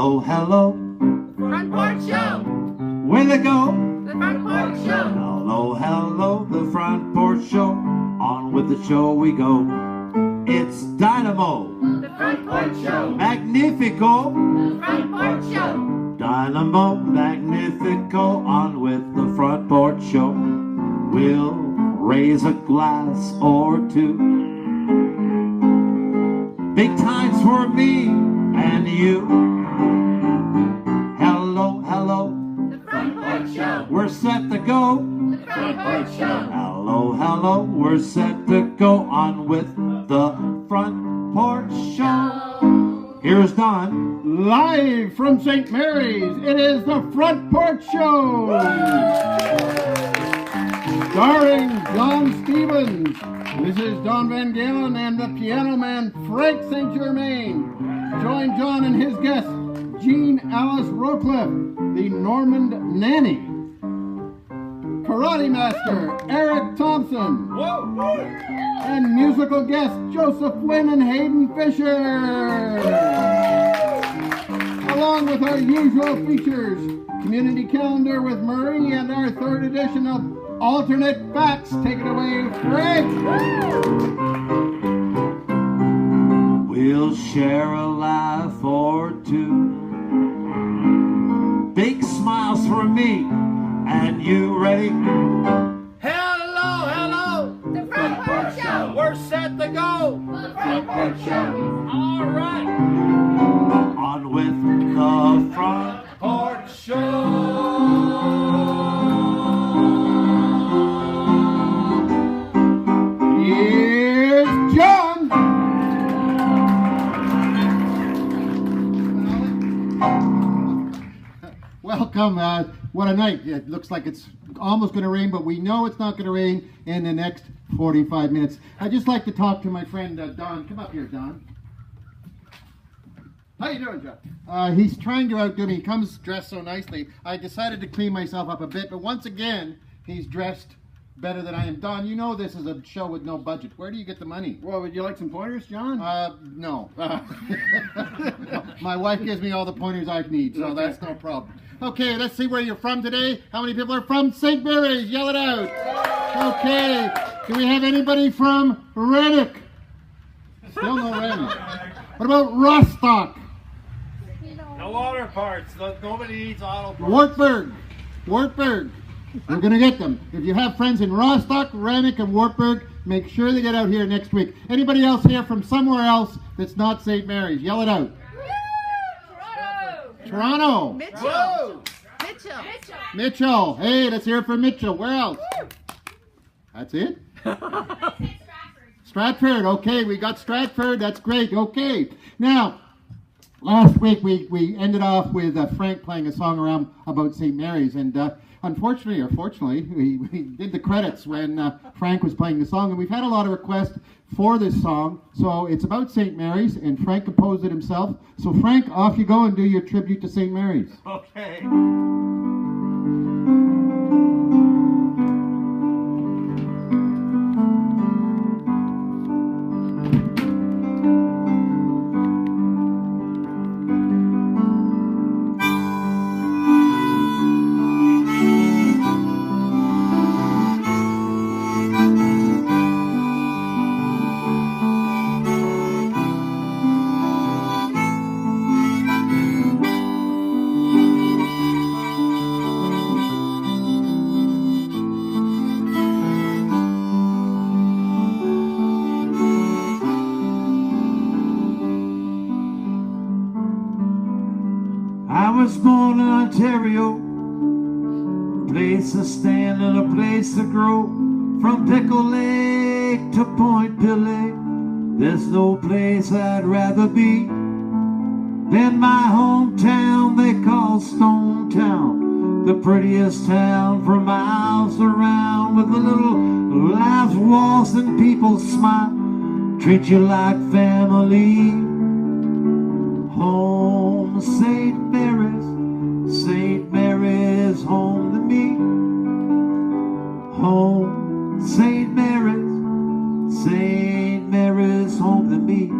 Hello, hello. Front Porch Show. Where they go? The Front Porch Show. Hello, hello, the Front Porch Show. On with the show we go. It's Dynamo. The Front Porch Show. Magnifico. The Front Porch Show. Dynamo, Magnifico. On with the Front Porch Show. We'll raise a glass or two. Big times for me and you. Hello, hello. The Front Porch Show. We're set to go. The Front Porch Show. Hello, hello. We're set to go on with the Front Porch Show. Here's Don. Live from St. Mary's, it is the Front Porch Show. Starring John Stevens, Mrs. Don Van Galen, and the piano man Frank St. Germain. Join John and his guest, Jean Alice Rowcliffe, the Normand nanny. Karate master Eric Thomson. And musical guest Joseph Flynn Hayden Fischer. Along with our usual features, community calendar with Murray and our third edition of Alternate Facts. Take it away, Frank. We'll share a laugh or two. Big smiles for me. And you ready? Hello, hello! The Front Porch Show. We're set to go! The Front Porch Show. All right! On with the Front Porch Show! Here's John. Welcome. What a night. It looks like it's almost going to rain, but we know it's not going to rain in the next 45 minutes. I'd just like to talk to my friend Don. Come up here, Don. How you doing, John? He's trying to outdo me. He comes dressed so nicely. I decided to clean myself up a bit, but once again, he's dressed better than I am. Don, you know this is a show with no budget. Where do you get the money? Well, would you like some pointers, John? No. My wife gives me all the pointers I need, so that's no problem. Okay, let's see where you're from today. How many people are from St. Mary's? Yell it out. Okay. Do we have anybody from Renwick? Still no Renwick. What about Rostock? No water parts. Nobody needs auto parts. Wartburg. Wartburg. We're going to get them. If you have friends in Rostock, Renwick, and Wartburg, make sure they get out here next week. Anybody else here from somewhere else that's not St. Mary's? Yell it out. Toronto. Mitchell. Mitchell. Mitchell. Hey, let's hear it from Mitchell. Where else? That's it? Stratford. Okay, we got Stratford. That's great. Okay. Now, last week we ended off with Frank playing a song around about St. Mary's, and unfortunately or fortunately, we did the credits when Frank was playing the song, and we've had a lot of requests for this song. So it's about St. Mary's, and Frank composed it himself. So Frank, off you go and do your tribute to St. Mary's. Okay. I was born in Ontario, a place to stand and a place to grow. From Pickle Lake to Point Pillay, there's no place I'd rather be than my hometown they call Stone Town, the prettiest town for miles around, with a little laughs, waltz, and people smile, treat you like family. Home, St. Mary's home to me. Home, St. Mary's home to me.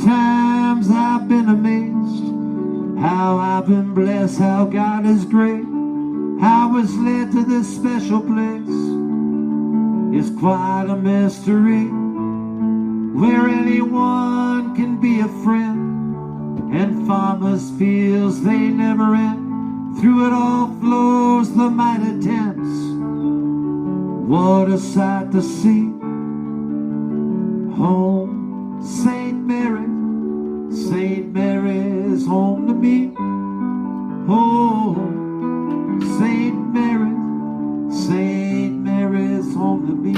times I've been amazed, how I've been blessed, how God is great, how I was led to this special place. It's quite a mystery, where anyone can be a friend, and farmers' fields they never end. Through it all flows the mighty Thames. What a sight to see. Home, St. Mary, St. Mary's home to me. Home, St. Mary, St. Mary's home to me.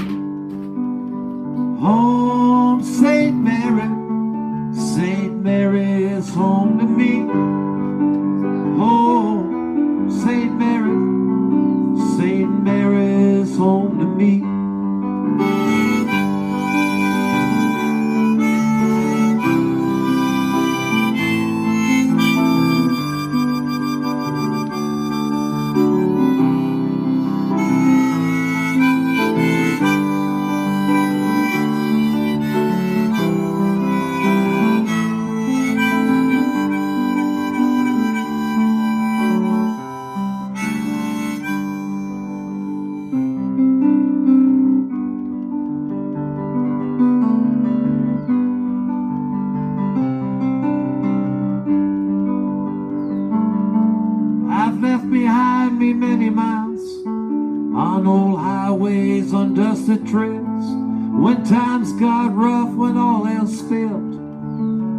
Home, St. Mary, St. Mary's home to me. Home, St. Mary, St. Mary's home to me. I've left behind me many miles on old highways, on dusted trails. When times got rough, when all else failed,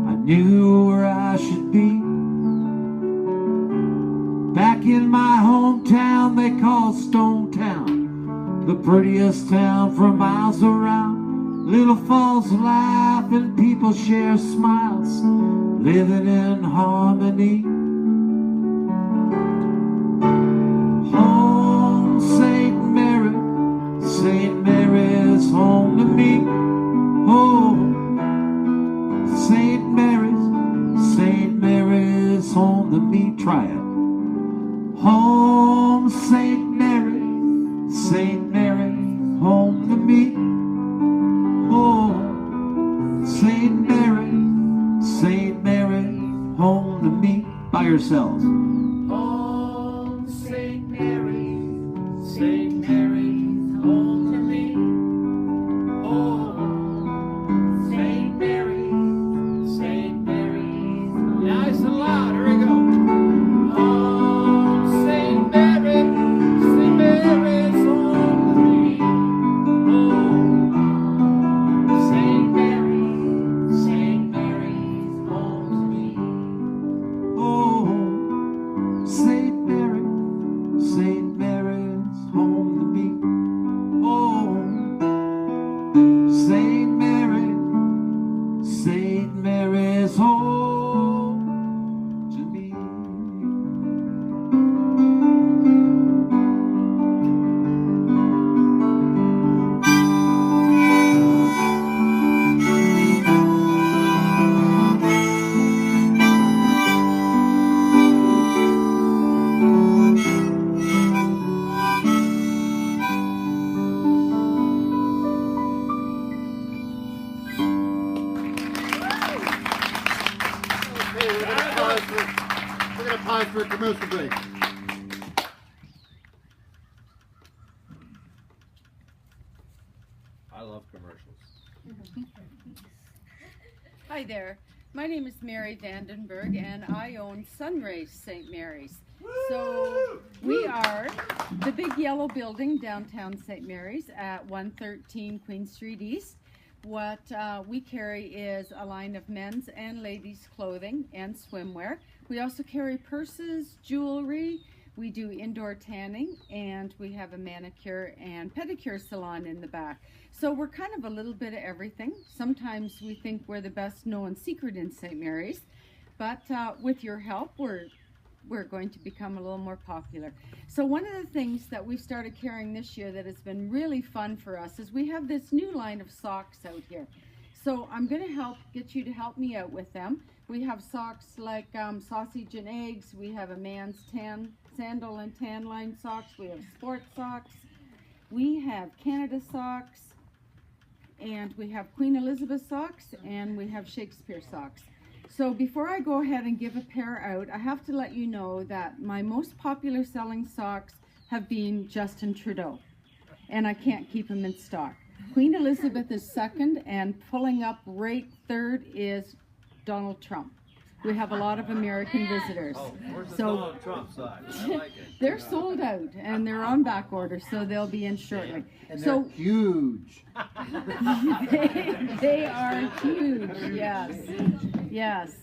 I knew where I should be. Back in my hometown they call Stone Town, the prettiest town for miles around. Little falls laugh and people share smiles, living in harmony. Home, St. Mary, St. Mary's home to me. Home, St. Mary's, St. Mary's home to me. Try it. Home, St. Mary, St. Mary, home to me. Home, St. Mary, St. Mary, home to me. By yourselves. Home, St. Mary, St. Mary's home to me. Home, St. Mary, St. Mary's. Nice and loud. Here we go. Home, St. Mary, St. Mary's home to me. Home, St. Mary, St. Mary's home to me. Oh, St. Mary, St. Mary's home to me. Oh, St. Mary, St. Mary's home to me. Okay, we're gonna pause for a commercial break. I love commercials. Hi there. My name is Mary Vandenberg and I own SunRayz St. Mary's. So we are the big yellow building downtown St. Mary's at 113 Queen Street East. What we carry is a line of men's and ladies' clothing and swimwear. We also carry purses, jewelry. We do indoor tanning, and we have a manicure and pedicure salon in the back. So we're kind of a little bit of everything. Sometimes we think we're the best known secret in St. Mary's, but with your help, we're going to become a little more popular. So one of the things that we started carrying this year that has been really fun for us is we have this new line of socks out here. So I'm going to get you to help me out with them. We have socks like sausage and eggs. We have a man's sandal and tan line socks. We have sport socks. We have Canada socks. and we have Queen Elizabeth socks, and we have Shakespeare socks. So before I go ahead and give a pair out, I have to let you know that my most popular selling socks have been Justin Trudeau, and I can't keep them in stock. Queen Elizabeth is second, and pulling up right third is Donald Trump. We have a lot of American visitors. Where's the So Donald Trump side? I like it. they're sold out, and they're on back order, so they'll be in shortly. And So they're huge. they are huge, yes, yes.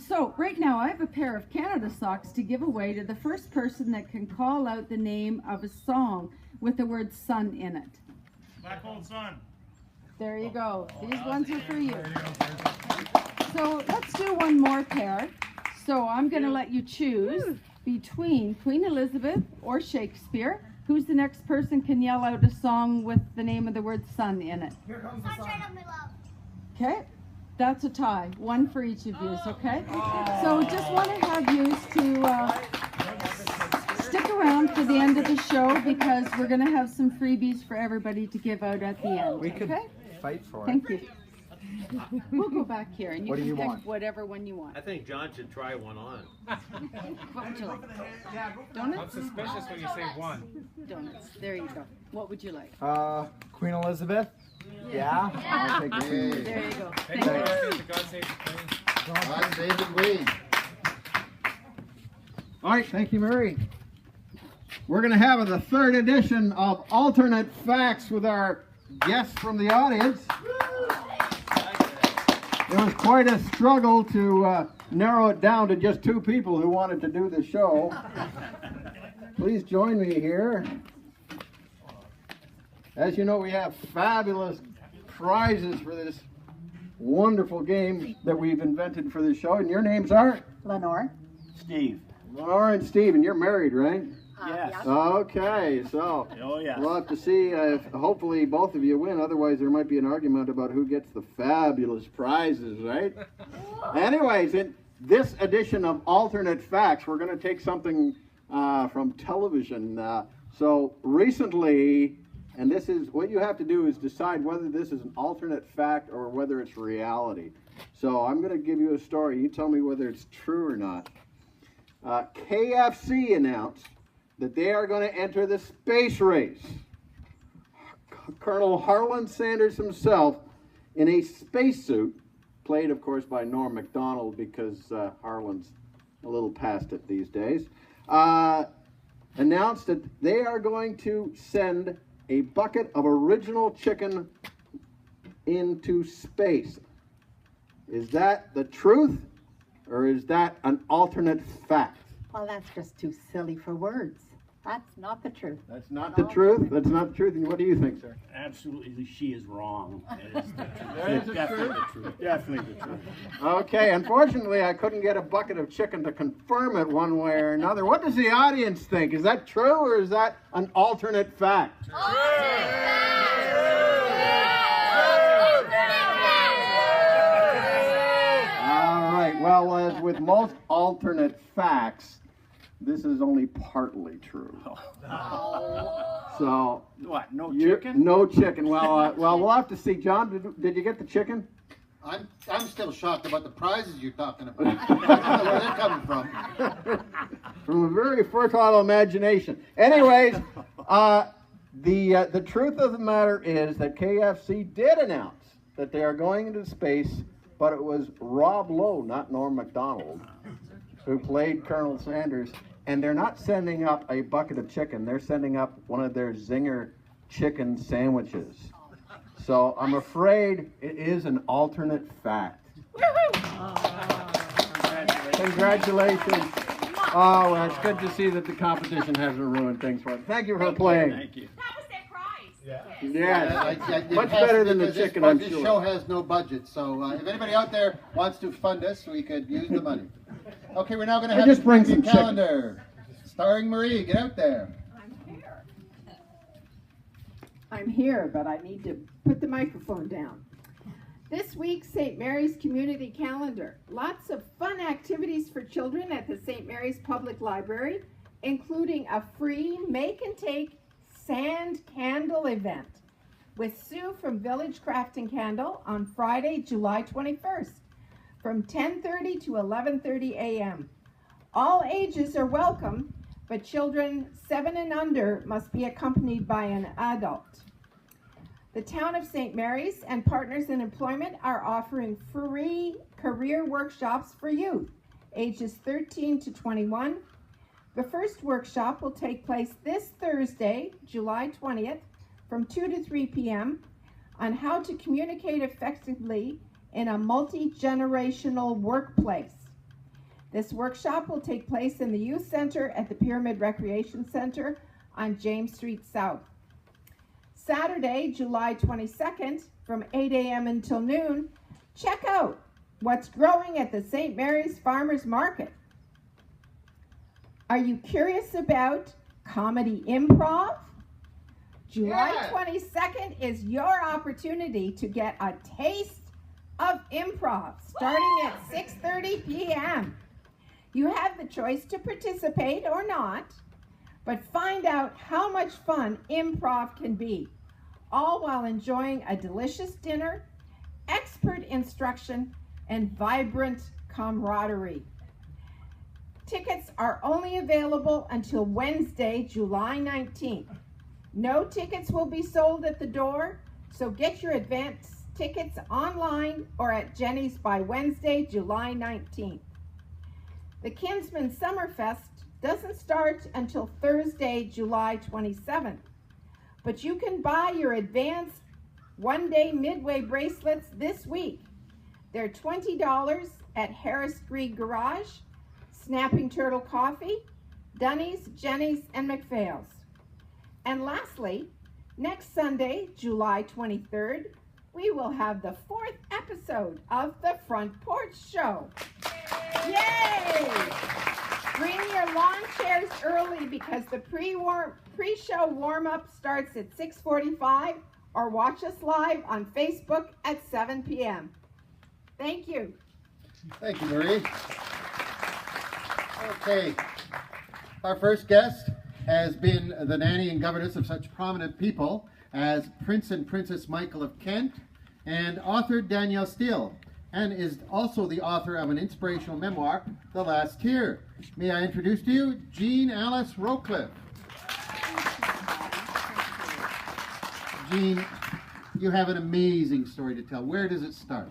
So right now I have a pair of Canada socks to give away to the first person that can call out the name of a song with the word sun in it. Black Hole Sun. There you go. These ones are for you. So let's do one more pair. So I'm going to let you choose between Queen Elizabeth or Shakespeare. Who's the next person can yell out a song with the name of the word sun in it? Here comes the sun. Sunshine of my love. Okay, that's a tie. One for each of you, okay? So just want to have you to stick around for the end of the show because we're going to have some freebies for everybody to give out at the end. We could okay? fight for it. Thank you. We'll go back here and you What do can you pick want? whatever one you want. I think John should try one on. What would you like? I'm Donuts? suspicious when you say one. Donuts. There you go. What would you like? Queen Elizabeth? Yeah? I'll take Queen. There you go. Thank Thank you. you. God save the Queen. God save the Queen. All right, thank you, Mary. We're going to have the third edition of Alternate Facts with our guests from the audience. It was quite a struggle to narrow it down to just two people who wanted to do the show. Please join me here. As you know, we have fabulous prizes for this wonderful game that we've invented for this show. And your names are? Lenore. Steve. Laura and Steve, and you're married, right? Yes. Okay, so Oh, yeah. we'll have to see if hopefully both of you win. Otherwise, there might be an argument about who gets the fabulous prizes, right? Anyways, in this edition of Alternate Facts, we're going to take something from television. So recently, and this is what you have to do is decide whether this is an alternate fact or whether it's reality. So I'm going to give you a story. You tell me whether it's true or not. KFC announced that they are going to enter the space race. Colonel Harlan Sanders himself, in a spacesuit, played, of course, by Norm Macdonald because Harlan's a little past it these days, announced that they are going to send a bucket of original chicken into space. Is that the truth, or is that an alternate fact? Well, that's just too silly for words. That's not the truth. That's not the truth? That's not the truth. And what do you think, sir? Absolutely, she is wrong. It is the truth. That is the Definitely truth? the truth. Definitely the truth. Okay, unfortunately, I couldn't get a bucket of chicken to confirm it one way or another. What does the audience think? Is that true, or is that an alternate fact? All right, well, as with most alternate facts, this is only partly true. So, What, no you- chicken? No chicken. Well, we'll have to see. John, did you get the chicken? I'm still shocked about the prizes you're talking about. I don't know where they're coming from. From a very fertile imagination. Anyways, the truth of the matter is that KFC did announce that they are going into space, but it was Rob Lowe, not Norm Macdonald, who played Colonel Sanders. And they're not sending up a bucket of chicken. They're sending up one of their Zinger chicken sandwiches. So I'm afraid it is an alternate fact. Congratulations. Oh, well, it's good to see that the competition hasn't ruined things for us. Thank you for playing. Thank you. That was their prize. Yes. It Much has- better than the because chicken, I'm this sure. show has no budget, so if anybody out there wants to fund us, we could use the money. Okay, we're now going to have just the bring preview some chicken. calendar. Starring Marie, get out there. I'm here, but I need to put the microphone down. This week's St. Mary's Community Calendar. Lots of fun activities for children at the St. Mary's Public Library, including a free make and take sand candle event. with Sue from Village Craft and Candle on Friday, July 21st from 10:30 to 11:30 a.m. All ages are welcome, but children 7 and under must be accompanied by an adult. The Town of St. Mary's and Partners in Employment are offering free career workshops for youth, ages 13 to 21. The first workshop will take place this Thursday, July 20th, from 2 to 3 p.m. on how to communicate effectively in a multi-generational workplace. This workshop will take place in the Youth Center at the Pyramid Recreation Center on James Street South. Saturday, July 22nd, from 8 a.m. until noon, check out what's growing at the St. Mary's Farmers Market. Are you curious about comedy improv? July 22nd is your opportunity to get a taste of improv starting at 6:30 p.m. You have the choice to participate or not, but find out how much fun improv can be, all while enjoying a delicious dinner, expert instruction, and vibrant camaraderie. Tickets are only available until Wednesday, July 19th. No tickets will be sold at the door, so get your advance tickets online or at Jenny's by Wednesday, July 19th. The Kinsman Summerfest doesn't start until Thursday, July 27th, but you can buy your advanced one-day Midway bracelets this week. They're $20 at Harris Greig Garage, Snapping Turtle Coffee, Dunny's, Jenny's, and McPhail's. And lastly, next Sunday, July 23rd, we will have the 4th episode of the Front Porch Show. Yay! Bring your lawn chairs early because the pre-show warm-up starts at 6:45, or watch us live on Facebook at 7 p.m. Thank you. Thank you, Marie. Okay, our first guest has been the nanny and governess of such prominent people as Prince and Princess Michael of Kent and author Danielle Steele, and is also the author of an inspirational memoir, The Last Tear. May I introduce to you Jean Alice Rowcliffe. Jean, you have an amazing story to tell. Where does it start?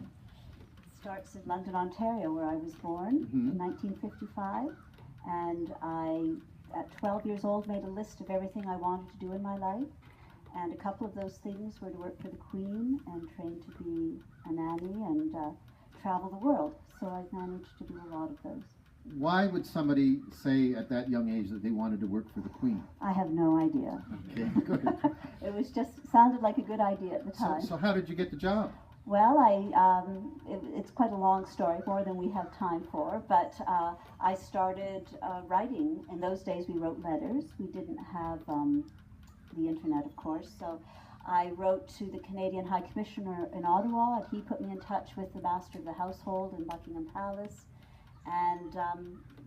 It starts in London, Ontario, where I was born in 1955, and I, at 12 years old, made a list of everything I wanted to do in my life, and a couple of those things were to work for the Queen and train to be a nanny and travel the world. So I've managed to do a lot of those. Why would somebody say at that young age that they wanted to work for the Queen? I have no idea. Okay, good. It was just sounded like a good idea at the time. So how did you get the job? Well, it's quite a long story, more than we have time for, but I started writing. In those days we wrote letters. We didn't have the internet, of course, so I wrote to the Canadian High Commissioner in Ottawa, and he put me in touch with the Master of the Household in Buckingham Palace, and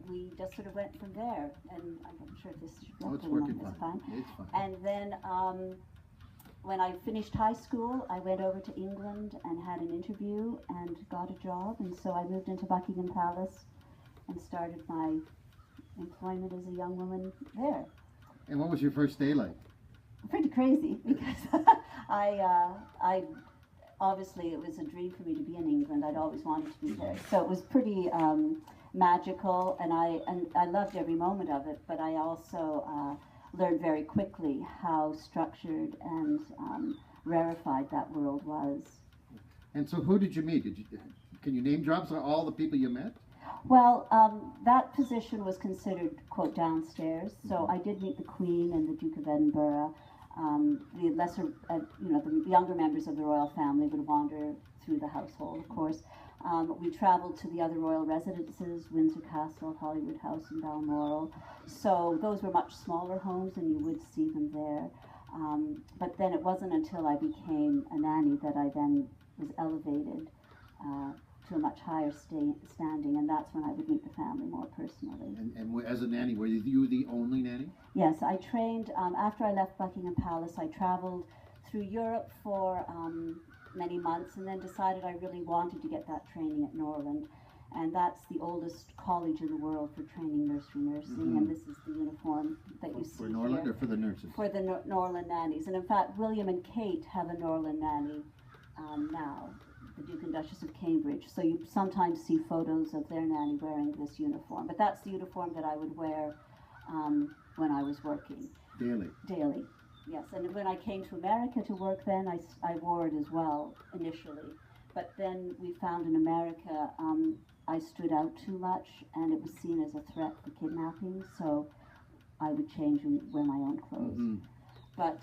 we just sort of went from there. And I'm not sure if this is it's working fine. It's fine. And then when I finished high school, I went over to England and had an interview and got a job, and so I moved into Buckingham Palace and started my employment as a young woman there. And what was your first day like? Pretty crazy, because I obviously it was a dream for me to be in England. I'd always wanted to be there, so it was pretty magical, and I loved every moment of it. But I also learned very quickly how structured and rarefied that world was. And so, who did you meet? Can you name drop all the people you met? Well, that position was considered, quote, downstairs. So I did meet the Queen and the Duke of Edinburgh. The lesser, the younger members of the royal family would wander through the household, of course. We traveled to the other royal residences, Windsor Castle, Holyrood House, and Balmoral. So those were much smaller homes, and you would see them there. But then it wasn't until I became a nanny that I then was elevated to a much higher standing, and that's when I would meet the family more personally. And as a nanny, were you the only nanny? Yes, I trained, after I left Buckingham Palace, I traveled through Europe for many months, and then decided I really wanted to get that training at Norland. And that's the oldest college in the world for training nursery nursing, and this is the uniform that you see For Norland here. or for the nurses? For the Norland nannies. And in fact, William and Kate have a Norland nanny now, the Duke and Duchess of Cambridge. So you sometimes see photos of their nanny wearing this uniform. But that's the uniform that I would wear when I was working. Daily? Daily, yes. And when I came to America to work then, I wore it as well initially. But then we found in America I stood out too much, and it was seen as a threat for kidnapping, so I would change and wear my own clothes. But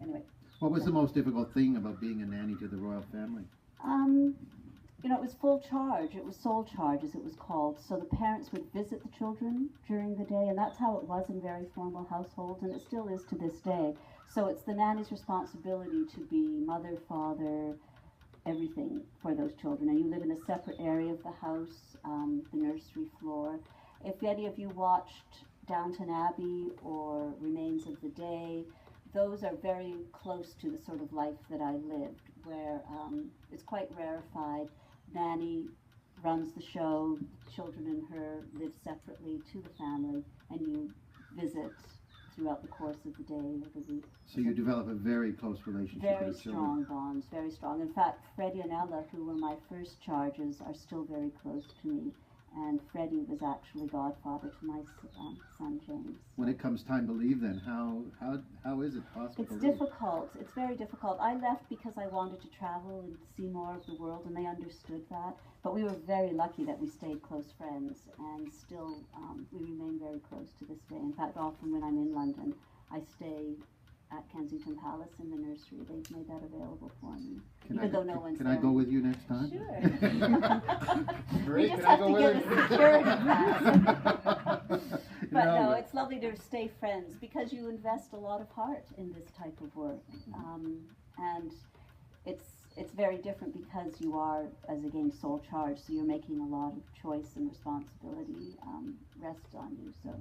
anyway. What was the most difficult thing about being a nanny to the royal family? You know, it was full charge. It was sole charge, as it was called. So the parents would visit the children during the day, and that's how it was in very formal households, and it still is to this day. So it's the nanny's responsibility to be mother, father, everything for those children. And you live in a separate area of the house, the nursery floor. If any of you watched Downton Abbey or Remains of the Day, those are very close to the sort of life that I lived, where it's quite rarefied. Nanny runs the show, children and her live separately to the family, and you visit throughout the course of the day or the week. So you develop a very close relationship Very with the children. strong bonds, very strong. In fact, Freddie and Ella, who were my first charges, are still very close to me. And Freddie was actually godfather to my son, James. When it comes time to leave then, how is it possible to It's leave? difficult. It's very difficult. I left because I wanted to travel and see more of the world, and they understood that. But we were very lucky that we stayed close friends, and still we remain very close to this day. In fact, often when I'm in London, I stay at Kensington Palace in the nursery. They've made that available for me. Even though no one's Can there. I go with you next time? Sure. Great. You just Can I have go to with get her? a security pass. But No, no, but- it's lovely to stay friends because you invest a lot of heart in this type of work. And it's very different because you are, as again, sole charge, so you're making a lot of choice and responsibility rests on you. So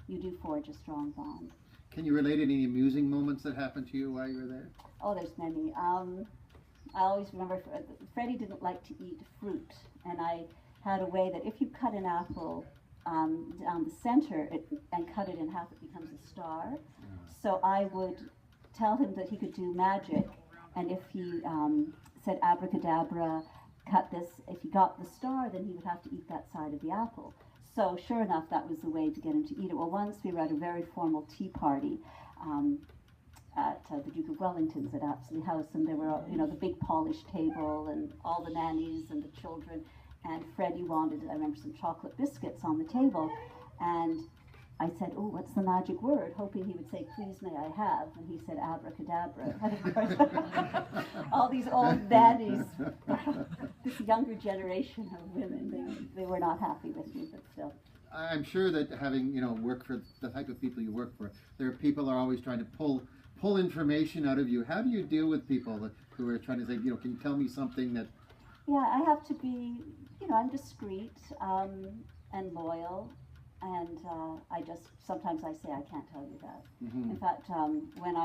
you do forge a strong bond. Can you relate any amusing moments that happened to you while you were there? Oh, there's many. I always remember Freddie didn't like to eat fruit, and I had a way that if you cut an apple down the center and cut it in half, it becomes a star. So I would tell him that he could do magic, and if he said abracadabra, cut this, if he got the star, then he would have to eat that side of the apple. So sure enough, that was the way to get him to eat it. Well, once we were at a very formal tea party at the Duke of Wellington's at Apsley House, and there were, you know, the big polished table and all the nannies and the children, and Freddie wanted, I remember, some chocolate biscuits on the table, and I said, oh, what's the magic word? Hoping he would say, please may I have, and he said abracadabra. And of course, all these old nannies, this younger generation of women, they were not happy with me, but still. I'm sure that having, worked for the type of people you work for, there are people are always trying to pull information out of you. How do you deal with people who are trying to say, can you tell me something that... Yeah, I have to be, I'm discreet and loyal, and sometimes I say I can't tell you that. In fact, when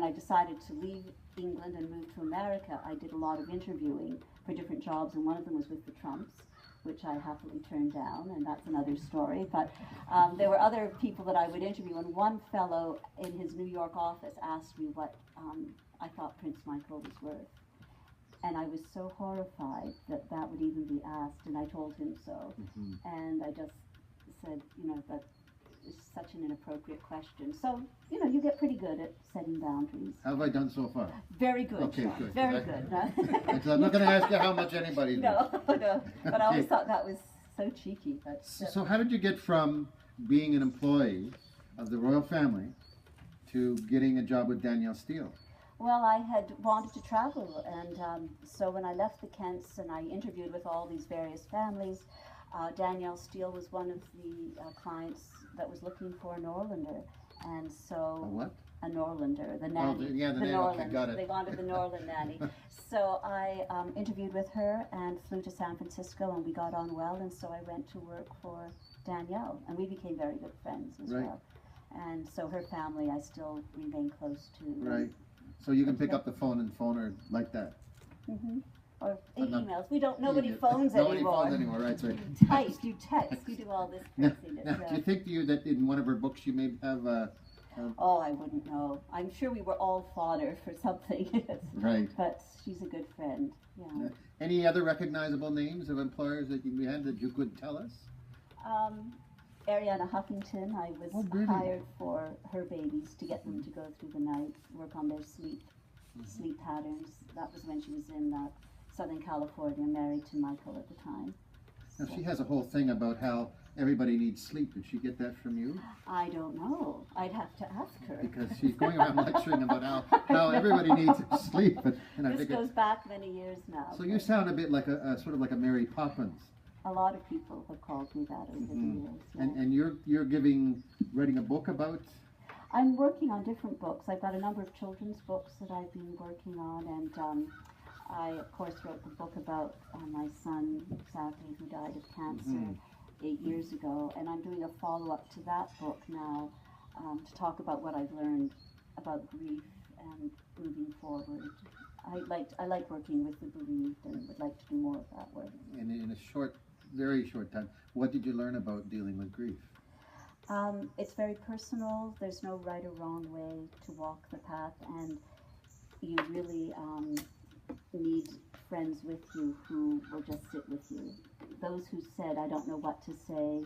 I decided to leave England and move to America, I did a lot of interviewing for different jobs, and one of them was with the Trumps, which I happily turned down, and that's another story. But there were other people that I would interview, and one fellow in his New York office asked me what I thought Prince Michael was worth. And I was so horrified that that would even be asked, and I told him so. And I just said, that is such an inappropriate question. So, you get pretty good at setting boundaries. How have I done so far? Very good, Okay, Sean. good. Very good. Because I'm not going to ask you how much anybody knows. No. But I always thought that was so cheeky. But, So how did you get from being an employee of the royal family to getting a job with Danielle Steele? Well, I had wanted to travel, and so when I left the Kents and I interviewed with all these various families, Danielle Steele was one of the clients that was looking for a Norlander, and so... A what? A Norlander, the nanny. The nanny, Norland. okay, got it. They wanted the Norland nanny. So I interviewed with her and flew to San Francisco, and we got on well, and so I went to work for Danielle, and we became very good friends as well. And so her family I still remain close to. Right. So you can pick up the phone and phone her like that. Or I'm not- emails. We don't. Nobody phones Nobody anymore. phones anymore, right? So You type. You text. You do all this now, craziness. now, do you think that in one of her books you may have? Oh, I wouldn't know. I'm sure we were all fodder for something. Right. But she's a good friend. Yeah. Any other recognizable names of employers that you had that you could tell us? Ariana Huffington, I was hired for her babies to get them to go through the night, work on their sleep patterns. That was when she was in Southern California, married to Michael at the time. Now, she has a whole thing about how everybody needs sleep. Did she get that from you? I don't know. I'd have to ask her. Because she's going around lecturing about how everybody needs sleep. And I this goes back many years now. So you sound a bit like a sort of like a Mary Poppins. A lot of people have called me that over the years. Yeah. And you're writing a book about? I'm working on different books. I've got a number of children's books that I've been working on, and I, of course, wrote the book about my son, sadly, who died of cancer 8 years ago, and I'm doing a follow-up to that book now to talk about what I've learned about grief and moving forward. I like working with the bereaved and would like to do more of that work. And in a very short time, what did you learn about dealing with grief? It's very personal. There's no right or wrong way to walk the path, and you really need friends with you who will just sit with you. Those who said, I don't know what to say,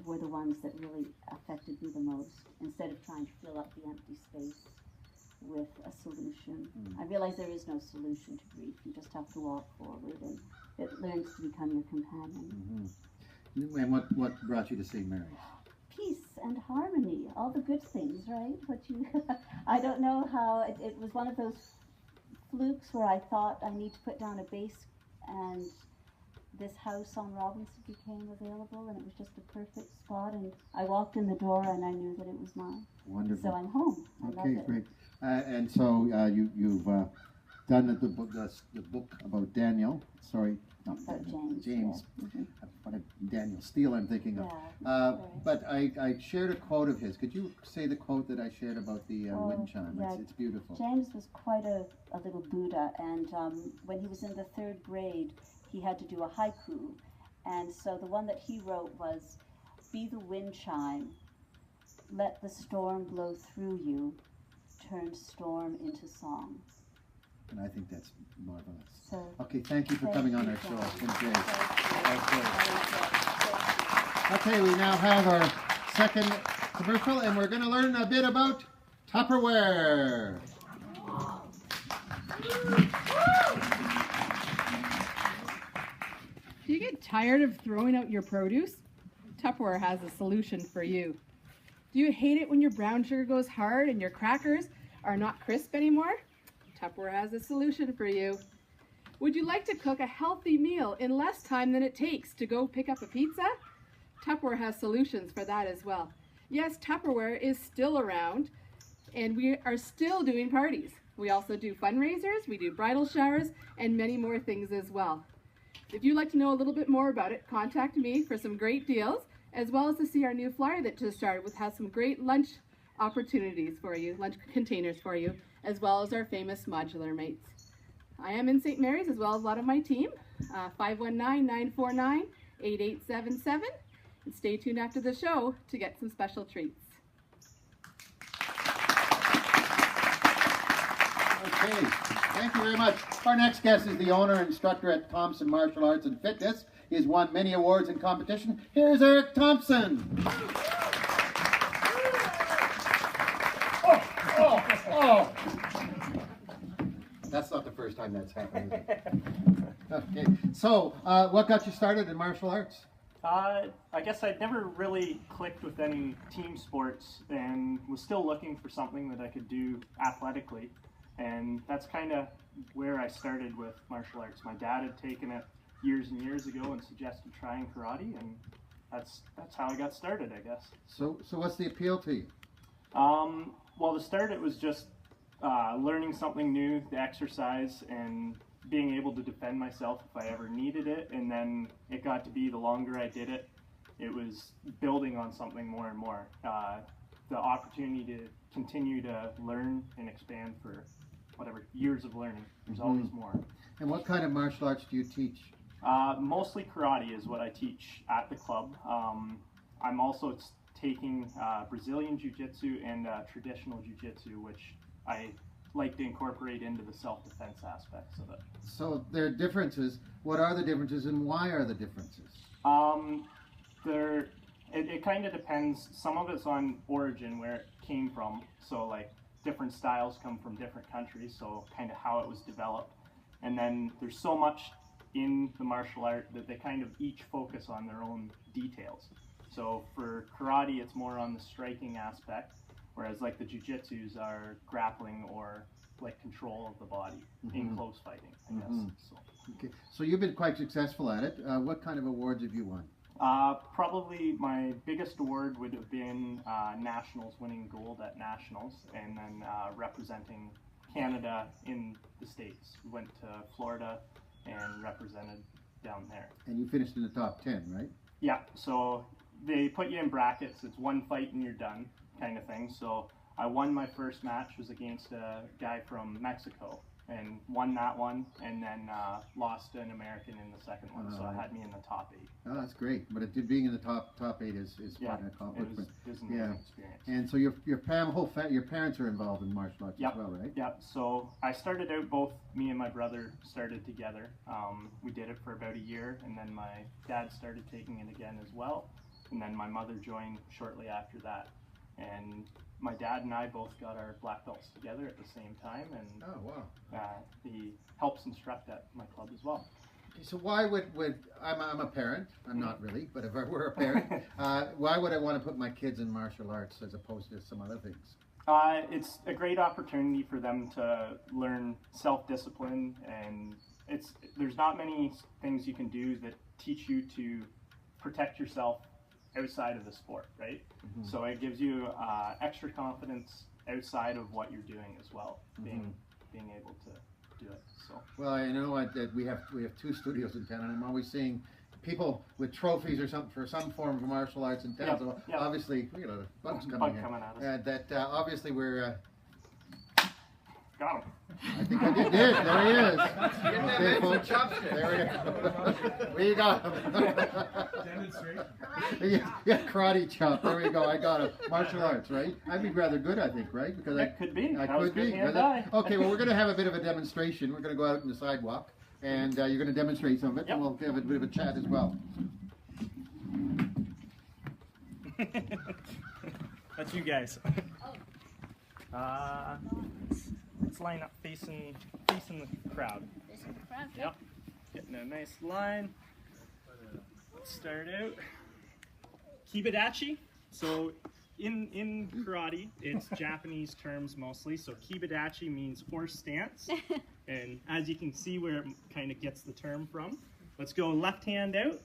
were the ones that really affected me the most, instead of trying to fill up the empty space with a solution. I realize there is no solution to grief. You just have to walk forward, and it learns to become your companion. And what brought you to St. Mary's? Peace and harmony, all the good things, right? I don't know how, it was one of those flukes where I thought I need to put down a base, and this house on Robinson became available, and it was just a perfect spot, and I walked in the door and I knew that it was mine. Wonderful. So I'm home. I love it. Great. And so you've done the book about Danielle. Sorry, not About Daniel. James. Daniel Steele, I'm thinking of. Yeah, but I shared a quote of his. Could you say the quote that I shared about the wind chime? Yeah. It's beautiful. James was quite a little Buddha, and when he was in the 3rd grade, he had to do a haiku, and so the one that he wrote was, "Be the wind chime, let the storm blow through you, turn storm into song." And I think that's marvelous. So, okay, thank you for coming on our show. It's been great. That's great. Okay, we now have our second commercial, and we're going to learn a bit about Tupperware. Do you get tired of throwing out your produce? Tupperware has a solution for you. Do you hate it when your brown sugar goes hard and your crackers are not crisp anymore? Tupperware has a solution for you. Would you like to cook a healthy meal in less time than it takes to go pick up a pizza? Tupperware has solutions for that as well. Yes, Tupperware is still around, and we are still doing parties. We also do fundraisers, we do bridal showers, and many more things as well. If you'd like to know a little bit more about it, contact me for some great deals, as well as to see our new flyer that just started, which has some great lunch opportunities for you, lunch containers for you, as well as our famous modular mates. I am in St. Mary's, as well as a lot of my team, 519-949-8877, and stay tuned after the show to get some special treats. Okay, thank you very much. Our next guest is the owner and instructor at Thomson Martial Arts and Fitness. He has won many awards in competition. Here's Eric Thompson. Oh. That's not the first time that's happened, is it? Okay, so what got you started in martial arts? I guess I'd never really clicked with any team sports and was still looking for something that I could do athletically. And that's kind of where I started with martial arts. My dad had taken it years and years ago and suggested trying karate, and that's how I got started, I guess. So what's the appeal to you? Well, to start, it was just learning something new, the exercise, and being able to defend myself if I ever needed it. And then it got to be, the longer I did it, it was building on something more and more. The opportunity to continue to learn and expand for whatever, years of learning. There's always more. And what kind of martial arts do you teach? Mostly karate is what I teach at the club. I'm also taking Brazilian Jiu-Jitsu and traditional Jiu-Jitsu, which I like to incorporate into the self-defense aspects of it. So there are differences. What are the differences and why are the differences? It kind of depends. Some of it's on origin, where it came from. So like different styles come from different countries, so kind of how it was developed. And then there's so much in the martial art that they kind of each focus on their own details. So for karate, it's more on the striking aspect, whereas like the jiu-jitsus are grappling or like control of the body in close fighting, I guess. So. Okay. So you've been quite successful at it. What kind of awards have you won? Probably my biggest award would have been nationals, winning gold at nationals, and then representing Canada in the States. Went to Florida and represented down there. And you finished in the top 10, right? Yeah, so they put you in brackets. It's one fight and you're done kind of thing. So I won my first match, was against a guy from Mexico, and won that one, and then lost to an American in the second one. So it had me in the top 8. Oh, that's great. But being in the top 8 is quite an accomplishment. It was an amazing experience. And so your parents are involved in martial arts as well, right? Yep. So I started out, both me and my brother started together. We did it for about a year, and then my dad started taking it again as well. And then my mother joined shortly after that. And my dad and I both got our black belts together at the same time, and he helps instruct at my club as well. So why would I'm a parent, I'm not really, but if I were a parent, why would I want to put my kids in martial arts as opposed to some other things? It's a great opportunity for them to learn self-discipline, and there's not many things you can do that teach you to protect yourself outside of the sport, right? So it gives you extra confidence outside of what you're doing as well, being able to do it. So. Well, I know that we have 2 studios in town, and I'm always seeing people with trophies or something for some form of martial arts in town. So obviously, you know, the bug's coming at us. Obviously we're. Got him. I think I did. There he is. Okay, folks. There we go. We got him. Demonstrate. Yeah, karate chop. There we go. I got him. Martial arts, right? I'd be rather good, I think, right? Because I could be. I could be. Okay, well, we're going to have a bit of a demonstration. We're going to go out on the sidewalk, and you're going to demonstrate some of it, and we'll have a bit of a chat as well. That's you guys. Let's line up facing the crowd. Facing the crowd? Yep. Getting a nice line. Let's start out. Kibidachi. So in karate, it's Japanese terms mostly. So kibidachi means horse stance. And as you can see where it kind of gets the term from. Let's go left hand out.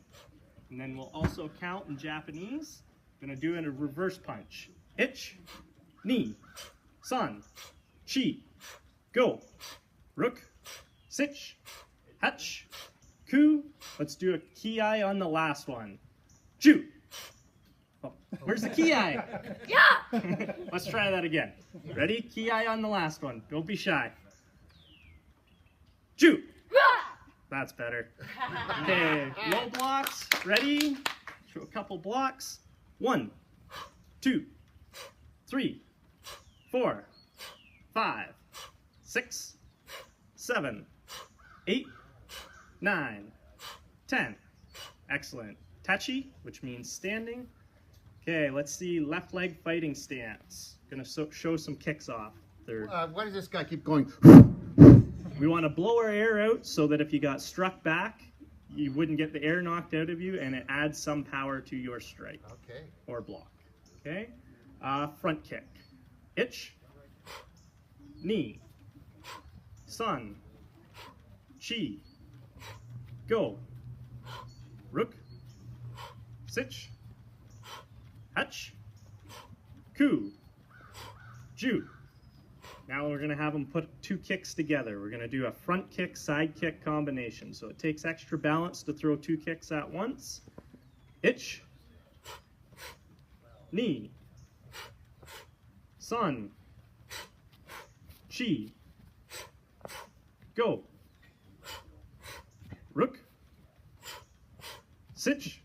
And then we'll also count in Japanese. Gonna do it a reverse punch. Ich, ni, san, chi, go, rook, sich, hach, ku. Let's do a ki on the last one. Ju. Oh, where's the ki? Yeah! Let's try that again. Ready? Ki on the last one. Don't be shy. Ju. That's better. Okay, low blocks. Ready? Show a couple blocks. 1, 2, 3, 4, 5, 6, 7, 8, 9, 10. Excellent. Tachi, which means standing. Okay, let's see left leg fighting stance. Gonna show some kicks off. Why does this guy keep going? We want to blow our air out so that if you got struck back, you wouldn't get the air knocked out of you, and it adds some power to your strike or block. Okay, front kick. Ich, ni, san, chi, go, rook, sich, hach, ku, ju. Now we're going to have them put 2 kicks together. We're going to do a front kick, side kick combination. So it takes extra balance to throw 2 kicks at once. Ich, ni, san, chi, Go. Rook. Cinch.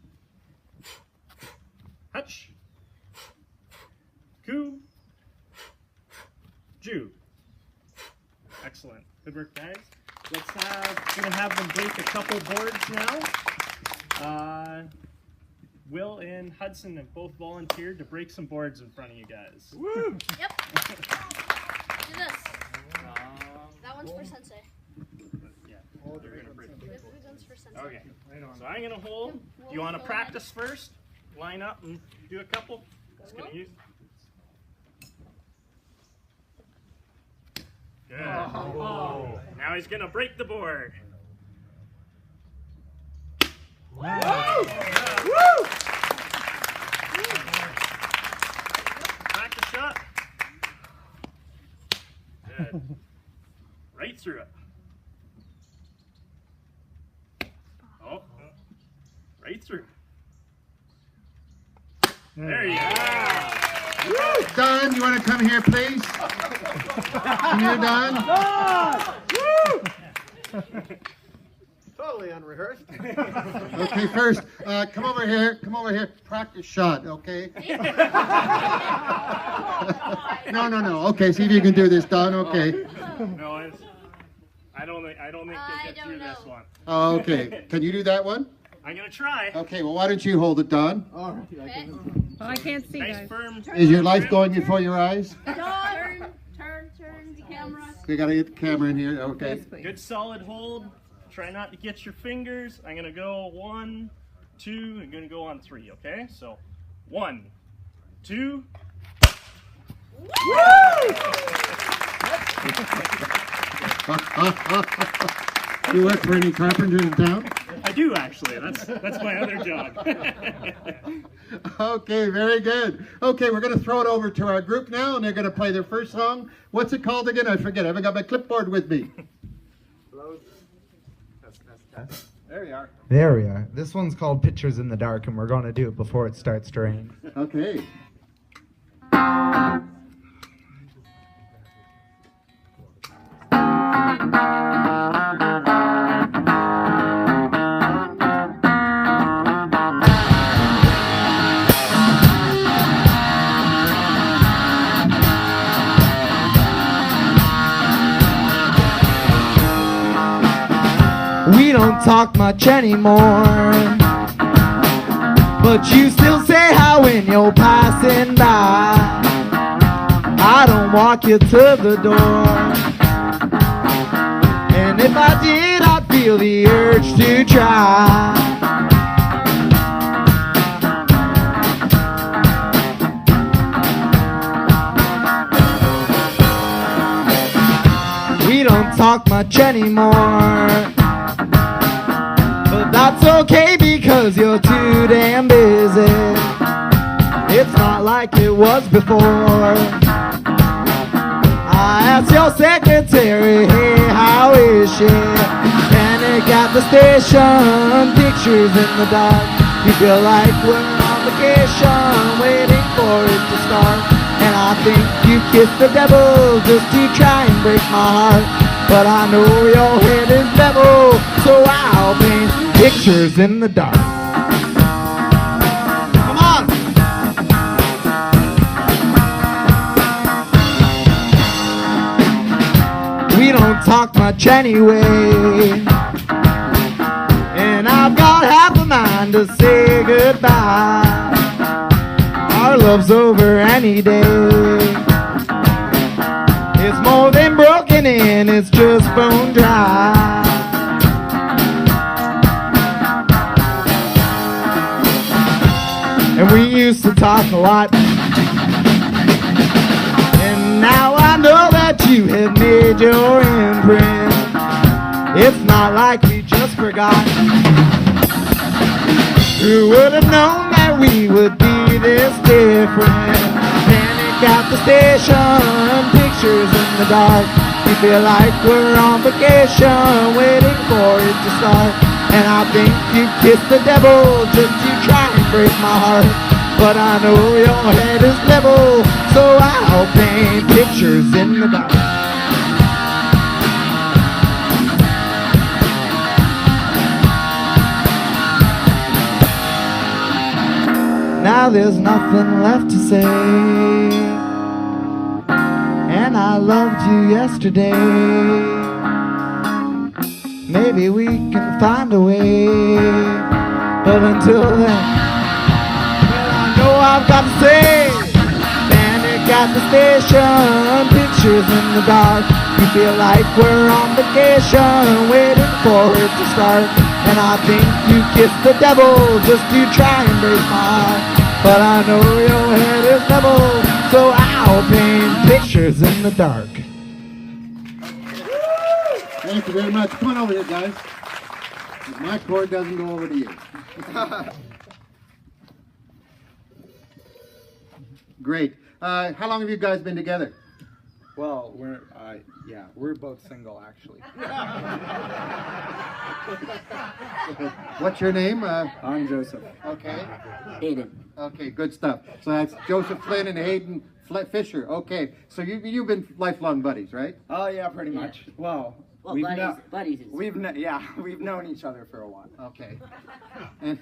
Hutch. Coo. Jew. Excellent. Good work, guys. Gonna have them break a couple boards now. Will and Hudson have both volunteered to break some boards in front of you guys. Woo! Yep. Do this. That one's for Sensei. Yeah. They're gonna break. This one's for Sensei. Okay. So I'm gonna hold. Do you want to practice first? Line up and do a couple. Just gonna use. Good. Oh. Now he's gonna break the board. Wow. Woo! Practice shot. Good. Right through it. Oh. Right through. There you go. Woo! Don, you want to come here, please? Come here, Don. Woo! Totally unrehearsed. Okay, first, come over here. Come over here. Practice shot, okay? No. Okay, see if you can do this, Don. Okay. No, I don't think you'll get through this one. Oh, okay. Can you do that one? I'm gonna try. Okay, well, why don't you hold it, Don? All right. I can't see, Nice guys. firm. Is your life going before your eyes? Turn the camera. We gotta get the camera in here. Okay. Good solid hold. Try not to get your fingers. I'm gonna go 1, 2. I'm gonna go on 3. Okay, so 1, 2. You work for any carpenter in town? I do actually. That's my other job. Okay, very good. Okay, we're going to throw it over to our group now, and they're going to play their first song. What's it called again? I forget. I haven't got my clipboard with me. There we are. There we are. This one's called Pictures in the Dark, and we're going to do it before it starts to rain. Okay. We don't talk much anymore, but you still say hi when you're passing by. I don't walk you to the door, and if I did, I'd feel the urge to try. We don't talk much anymore, but that's okay because you're too damn busy. It's not like it was before. I asked your secretary, hey, how is she? Panic at the station, pictures in the dark. You feel like we're on vacation, waiting for it to start. And I think you kissed the devil just to try and break my heart. But I know your head is level, so I'll paint pictures in the dark. Come on! We don't talk much anyway, and I've got half a mind to say goodbye. Our love's over any day. It's more than broken in, it's just bone dry. And we used to talk a lot, and now I know that you have made your imprint. It's not like we just forgot. Who would have known that we would be this different? Panic at the station, pictures in the dark. We feel like we're on vacation, waiting for it to start. And I think you kissed the devil just to try and break my heart. But I know your head is level, so I'll paint pictures in the dark. Now there's nothing left to say. And I loved you yesterday. Maybe we can find a way. But until then, well, I know I've got to say, Panic at the station, pictures in the dark. You feel like we're on vacation, waiting for it to start. And I think you kissed the devil just to try and break my heart. But I know your head is level, so I'll paint pictures in the dark. Thank you very much. Come on over here, guys. My chord doesn't go over to you. Great. How long have you guys been together? Well, we're both single actually. What's your name? I'm Joseph. Okay. Hayden. Okay, good stuff. So that's Joseph Flynn and Hayden Fischer. Okay, so you've been lifelong buddies, right? Oh yeah, pretty much. Well, buddies. We've known each other for a while. Okay. And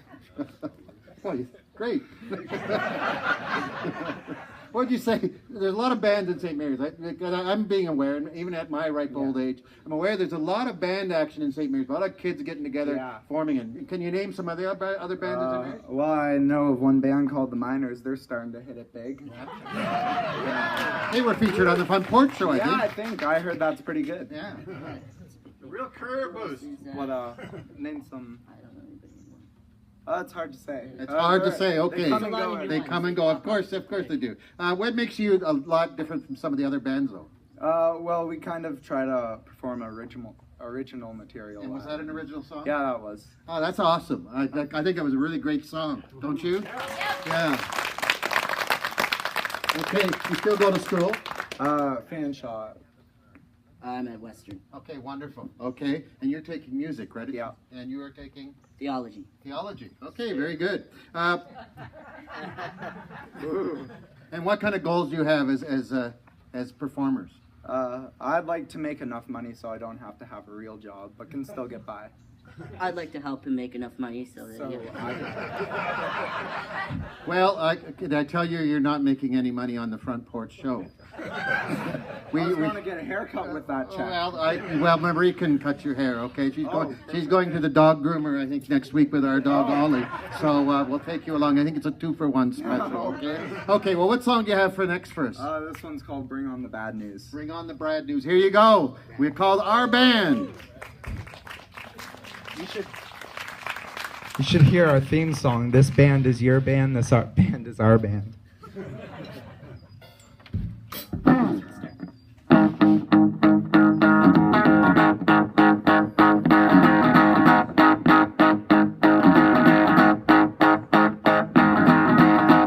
well, great. What'd you say? There's a lot of bands in St. Mary's. I'm being aware, and even at my ripe old age, I'm aware there's a lot of band action in St. Mary's. A lot of kids getting together, forming. And can you name some of the other bands in St. Mary's? Well, I know of one band called the Miners. They're starting to hit it big. They were featured on the Porch show, I think. Yeah, I think. I heard that's pretty good. Yeah. A real career boost. What, name some... it's hard to say. It's hard to say. Okay. They come and go. They come and go. Of course they do. What makes you a lot different from some of the other bands, though? Well, we kind of try to perform original material. And was that an original song? Yeah, that was. Oh, that's awesome. I think that was a really great song. Don't you? Yeah. Okay. You still go to school? Fanshawe. I'm at Western. Okay, wonderful. Okay, and you're taking music, right? Yeah. And you are taking? Theology. Theology. Okay, very good. And what kind of goals do you have as performers? I'd like to make enough money so I don't have to have a real job, but can still get by. I'd like to help him make enough money so that. Well, did I tell you you're not making any money on the Front Porch show? I was going to get a haircut with that check. Well, Marie can cut your hair. Okay, she's going to the dog groomer, I think, next week with our dog Ollie. So we'll take you along. I think it's a 2-for-1 special. Okay. Okay. Well, what song do you have for next first? This one's called "Bring On the Bad News." Bring on the bad news. Here you go. We're called Our Band. You should hear our theme song. This band is your band. This band is our band.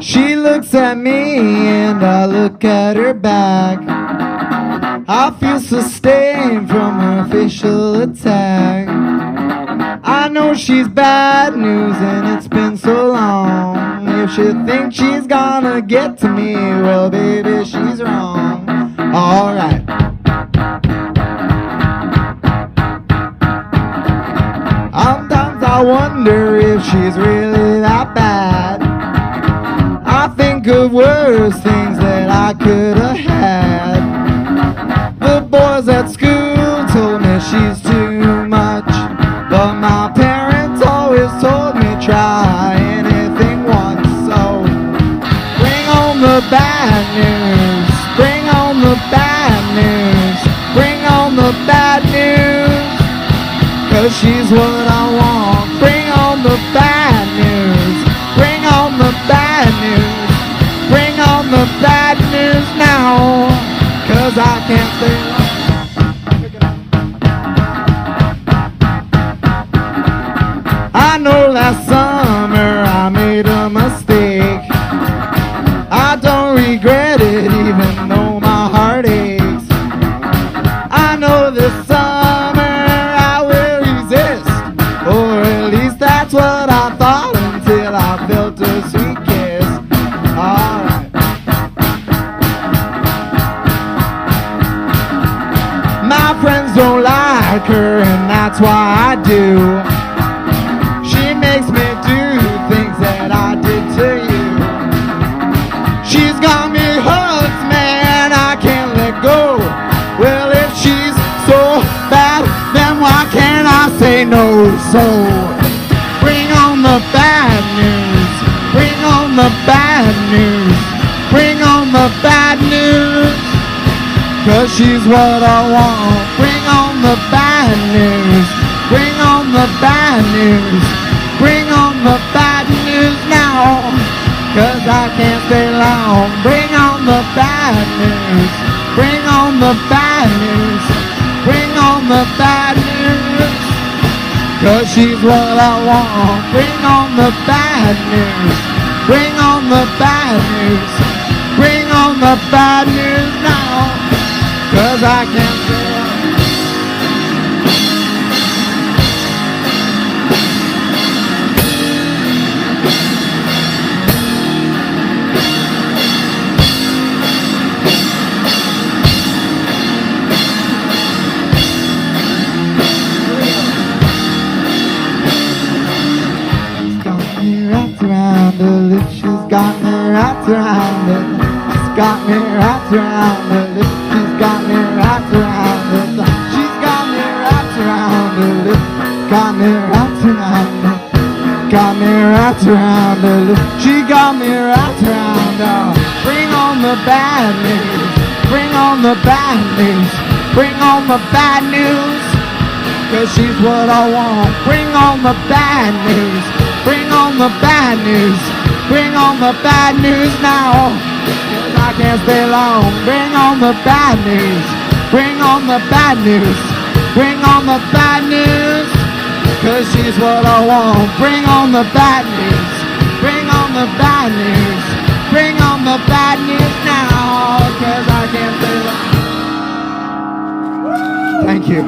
She looks at me and I look at her back. I feel sustained from her facial attack. I know she's bad news and it's been so long. If she thinks she's gonna get to me, well baby, she's wrong. Alright. Sometimes I wonder if she's really that bad. I think of worse things that I could have had. The boys at school told me she's too much, but my parents always told me try anything once. So bring on the bad news, bring on the bad news, bring on the bad news, 'cause she's what I want. Bring on the bad news, bring on the bad news, bring on the bad news now, 'cause I can't stay long. I know last summer I made a mistake. I don't regret it even though my heart aches. I know this summer I will resist, or at least that's what I thought until I felt a sweet kiss. Alright. My friends don't like her and that's why I do. She makes me do things that I did to you. So bring on the bad news. Bring on the bad news. Bring on the bad news. 'Cause she's what I want. Bring on the bad news. Bring on the bad news. Bring on the bad news now. 'Cause I can't stay long. Bring on the bad news. Bring on the bad news. Bring on the bad news. 'Cause she's what I want. Bring on the bad news. Bring on the bad news. Bring on the bad news now. 'Cause I can't stay long. She's got me wrapped around it. She's got me wrapped around it. She's got me wrapped around it. She's got me wrapped around it. Got me wrapped around it. Got me wrapped around it. She got me wrapped around it. Bring on the bad news. Bring on the bad news. Bring on the bad news. 'Cause she's what I want. Bring on the bad news. Bring on the bad news. Bring on the bad news now. 'Cause I can't stay long. Bring on the bad news. Bring on the bad news. Bring on the bad news. 'Cause she's what I want. Bring on the bad news. Bring on the bad news. Bring on the bad news now. 'Cause I can't stay long. Thank you.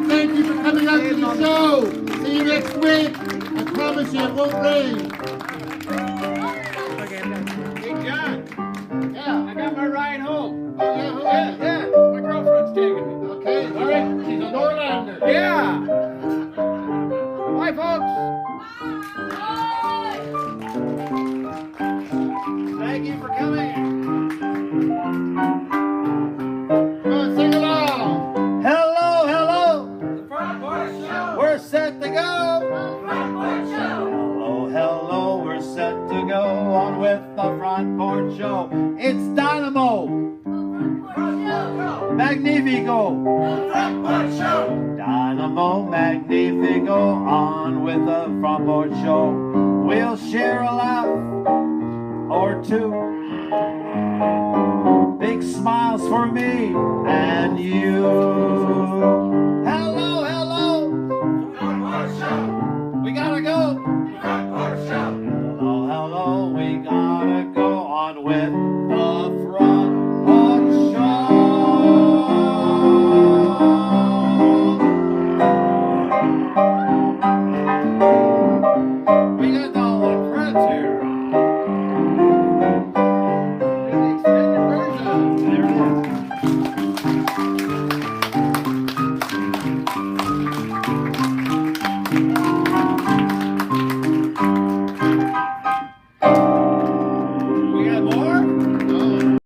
Thank you for coming out to the show. See you next week. I promise you it won't rain. Hey, John. Yeah. I got my ride home. Oh, yeah, who is? Yeah. My girlfriend's taking me. Okay, all right. She's a Norlander. Yeah. Bye, folks. Thank you for coming. Come on, sing along. Hello, hello. The Front Porch Show. We're set to go. Front Porch Show. Hello, hello. We're set to go on with the Front Porch Show. It's Dynamo. Magnifico. Front Porch Show. Dynamo Magnifico on with the Front Porch Show. We'll share a laugh or two. Big smiles for me and you. Hello, hello. Front Porch Show. We gotta go. Front Porch Show. Hello, hello. We gotta go on with the Front Porch Show. We got all the credits here. The extended version. There it is. We got more?